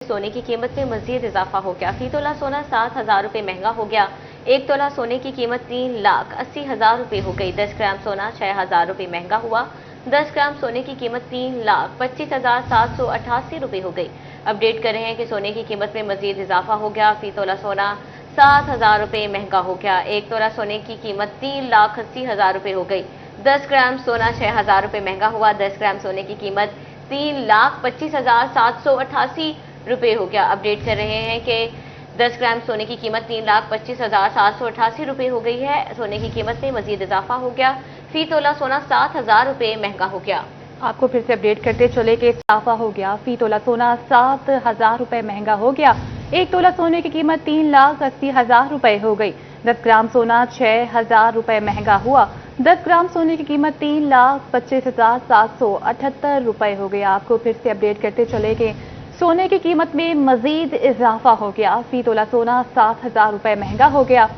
सोने की कीमत में मजीद इजाफा हो गया। फी तोला सोना 7,000 रुपए महंगा हो गया। 1 तोला सोने की कीमत 3,80,000 रुपए हो गई। 10 ग्राम सोना 6,000 रुपए महंगा हुआ। 10 ग्राम सोने की कीमत 3,25,788 रुपए हो गई। अपडेट कर रहे हैं कि सोने की कीमत में मजीद इजाफा हो गया। फी तोला सोना 7,000 रुपए महंगा हो गया। 1 तोला सोने की कीमत 3,80,000 रुपए हो गई। 10 ग्राम सोना 6,000 रुपए महंगा हुआ। 10 ग्राम सोने की कीमत 3,25,788 रुपए हो गया। अपडेट कर रहे हैं कि 10 ग्राम सोने की कीमत 3,25,788 रुपए हो गई है। सोने की कीमत में मजीद इजाफा हो गया। फी तोला सोना 7,000 रुपए महंगा हो गया। आपको फिर से अपडेट करते चले कि इजाफा हो गया। फी तोला सोना 7,000 रुपए महंगा हो गया। 1 तोला सोने की कीमत 3,80,000 रुपए हो गई। 10 ग्राम सोना 6,000 रुपए महंगा हुआ। 10 ग्राम सोने की कीमत 3,25,778 रुपए हो गई। आपको फिर से अपडेट करते चले कि सोने की कीमत में मजीद इजाफा हो गया। फी तोला सोना 7,000 रुपए महंगा हो गया।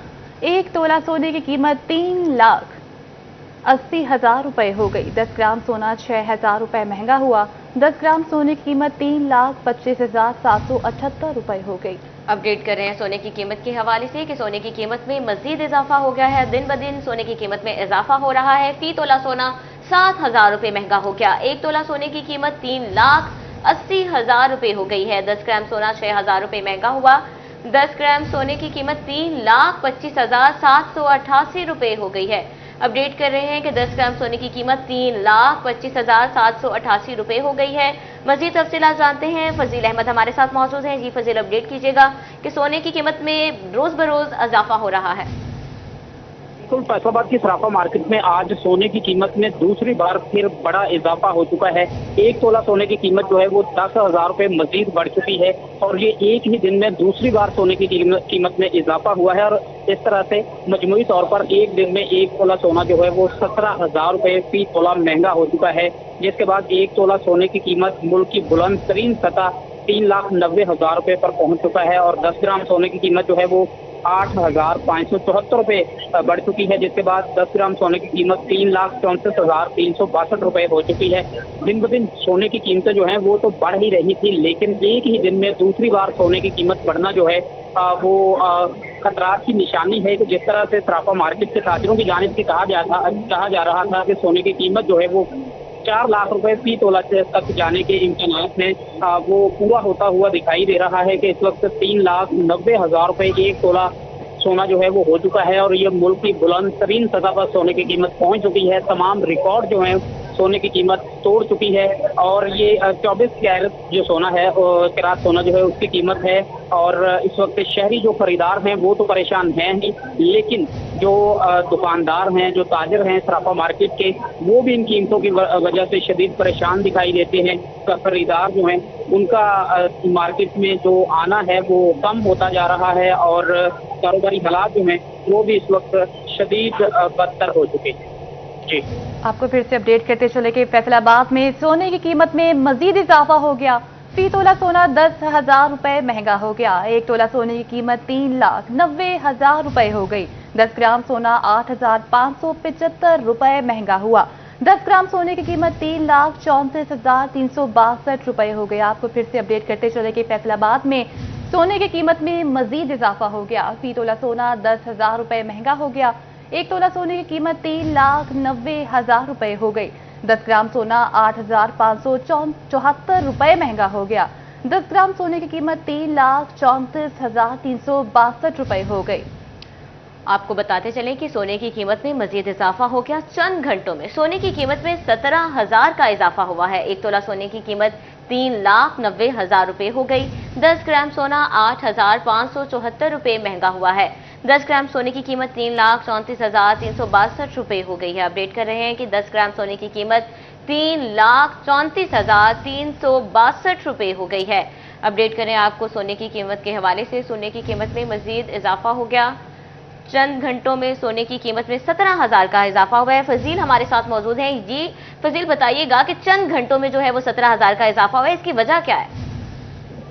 1 तोला सोने की कीमत 3,80,000 रुपए हो गई। 10 ग्राम सोना 6,000 रुपए महंगा हुआ। 10 ग्राम सोने की कीमत 3,25,778 रुपए हो गई। अपडेट कर रहे हैं सोने की कीमत के हवाले से कि सोने की कीमत में मजीद इजाफा हो गया है। दिन ब दिन सोने की कीमत में इजाफा हो रहा है। फी तोला सोना 7,000 रुपए महंगा हो गया। 1 तोला सोने की कीमत 3,80,000 रुपए हो गई है। 10 ग्राम सोना 6,000 रुपए महंगा हुआ। 10 ग्राम सोने की कीमत 3,25,788 रुपए हो गई है। अपडेट कर रहे हैं कि 10 ग्राम सोने की कीमत 3,25,788 रुपए हो गई है। मजीद तफसीलात जानते हैं। फजील अहमद हमारे साथ मौजूद हैं। जी फजील, अपडेट कीजिएगा कि सोने की कीमत में रोज बरोज इजाफा हो रहा है। फैसलाबाद की सराफा मार्केट में आज सोने की कीमत में दूसरी बार फिर बड़ा इजाफा हो चुका है। 1 तोला सोने की कीमत जो है वो 10,000 रुपए मजीद बढ़ चुकी है और ये एक ही दिन में दूसरी बार सोने की कीमत में इजाफा हुआ है। और इस तरह से मजमूई तौर पर एक दिन में 1 तोला सोना जो है वो 17,000 रुपए फी तोला महंगा हो चुका है। जिसके बाद 1 तोला सोने की कीमत मुल्क की बुलंद तरीन सतह 3,90,000 रुपए पर पहुंच चुका है और 10 ग्राम सोने की कीमत जो है वो 8,574 रुपए बढ़ चुकी है। जिसके बाद 10 ग्राम सोने की कीमत 3,64,362 रुपए हो चुकी है। दिन ब दिन सोने की कीमतें जो हैं वो तो बढ़ ही रही थी, लेकिन एक ही दिन में दूसरी बार सोने की कीमत बढ़ना जो है वो खतरात की निशानी है कि जिस तरह से सराफा मार्केट के ताजरों की जानिब से कहा जा रहा था कि सोने की कीमत जो है वो 4 लाख रुपए फी तोला तक जाने के इम्कान हैं, वो पूरा होता हुआ दिखाई दे रहा है कि इस वक्त 3,90,000 रुपए 1 तोला सोना जो है वो हो चुका है और ये मुल्क की बुलंद तरीन सतह पर सोने की कीमत पहुंच चुकी है। तमाम रिकॉर्ड जो हैं सोने की कीमत तोड़ चुकी है और ये 24 कैरेट जो सोना है, कैरात सोना जो है उसकी कीमत है। और इस वक्त शहरी जो खरीदार हैं वो तो परेशान हैं ही, लेकिन जो दुकानदार हैं, जो ताजर हैं सराफा मार्केट के, वो भी इन कीमतों की वजह से शदीद परेशान दिखाई देते हैं। खरीदार जो हैं उनका मार्केट में जो आना है वो कम होता जा रहा है और कारोबारी हालात जो हैं वो भी इस वक्त शदीद बदतर हो चुके हैं। जी, आपको फिर से अपडेट करते चले कि फैसलाबाद में सोने की कीमत में मजीद इजाफा हो गया। फी तोला सोना 10,000 रुपए महंगा हो गया। 1 तोला सोने की कीमत 3,90,000 रुपए हो गई। 10 ग्राम सोना 8,575 रुपए महंगा हुआ। 10 ग्राम सोने की कीमत 3,34,362 रुपए हो गई। आपको फिर से अपडेट करते चले कि फैसलाबाद में सोने की कीमत में मजीद इजाफा हो गया। फी तोला सोना 10,000 रुपए महंगा हो गया। 1 तोला सोने की कीमत 3,90,000 रुपए हो गई। 10 ग्राम सोना 8,574 रुपए महंगा हो गया। 10 ग्राम सोने की कीमत 3,34,362 रुपए हो गई। आपको बताते चलें कि सोने की कीमत में मजीद इजाफा हो गया। चंद घंटों में सोने की कीमत में 17,000 का इजाफा हुआ है। 1 तोला सोने की कीमत 3,90,000 रुपए हो गई। 10 ग्राम सोना 8,574 रुपए महंगा हुआ है। 10 ग्राम सोने की कीमत 3,34,362 रुपए हो गई है। अपडेट कर रहे हैं कि 10 ग्राम सोने की कीमत 3,34,362 रुपए हो गई है। अपडेट करें आपको सोने की कीमत के हवाले से। सोने की कीमत में मजीद इजाफा हो गया। चंद घंटों में सोने की कीमत में 17,000 का इजाफा हुआ है। फजील हमारे साथ मौजूद हैं। जी फजील, बताइएगा कि चंद घंटों में जो है वो 17,000 का इजाफा हुआ है, इसकी वजह क्या है?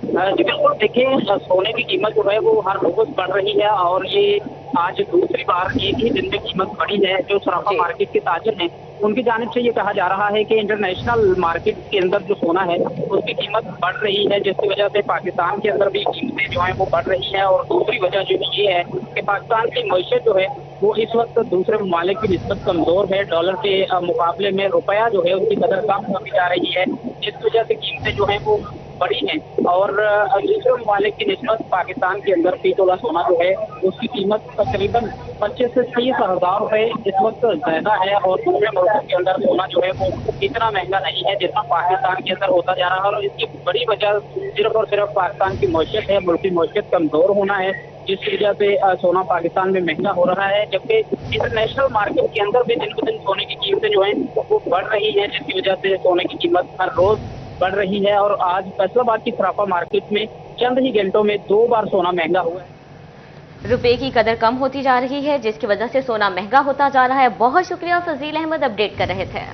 जी बिल्कुल, देखिए सोने की कीमत जो है वो हर रोज बढ़ रही है और ये आज दूसरी बार एक ही दिन में कीमत बढ़ी है। जो सराफा जी। मार्केट के ताजिर हैं, उनकी जानिब से ये कहा जा रहा है कि इंटरनेशनल मार्केट के अंदर जो सोना है उसकी कीमत बढ़ रही है, जिसकी वजह से पाकिस्तान के अंदर भी कीमतें जो हैं वो बढ़ रही हैं। और दूसरी वजह जो ये है कि पाकिस्तान की मईशत जो है वो इस वक्त दूसरे ममालिक की निस्बत कमजोर है। डॉलर के मुकाबले में रुपया जो है उसकी कदर कम होती जा रही है, जिस वजह से कीमतें जो है वो बढ़ी हैं। और दूसरे ममालिक की निस्बत पाकिस्तान के अंदर फी तोला सोना जो है उसकी कीमत तकरीबन 25 से 30 हज़ार रुपए इस वक्त ज्यादा है। और दूसरे मुल्कों के अंदर सोना जो है वो इतना महंगा नहीं है जितना पाकिस्तान के अंदर होता जा रहा है। और इसकी बड़ी वजह सिर्फ और सिर्फ पाकिस्तान की मईशत है, मुल्क की मईशत कमजोर होना है, जिसकी वजह से सोना पाकिस्तान में महंगा हो रहा है। जबकि इंटरनेशनल मार्केट के अंदर भी दिन ब दिन सोने की कीमतें जो हैं वो बढ़ रही हैं, जिसकी वजह से सोने की कीमत हर रोज बढ़ रही है। और आज फैसलाबाद की सराफा मार्केट में चंद ही घंटों में 2 बार सोना महंगा हुआ है। रुपए की कदर कम होती जा रही है, जिसकी वजह से सोना महंगा होता जा रहा है। बहुत शुक्रिया, फजील अहमद अपडेट कर रहे थे।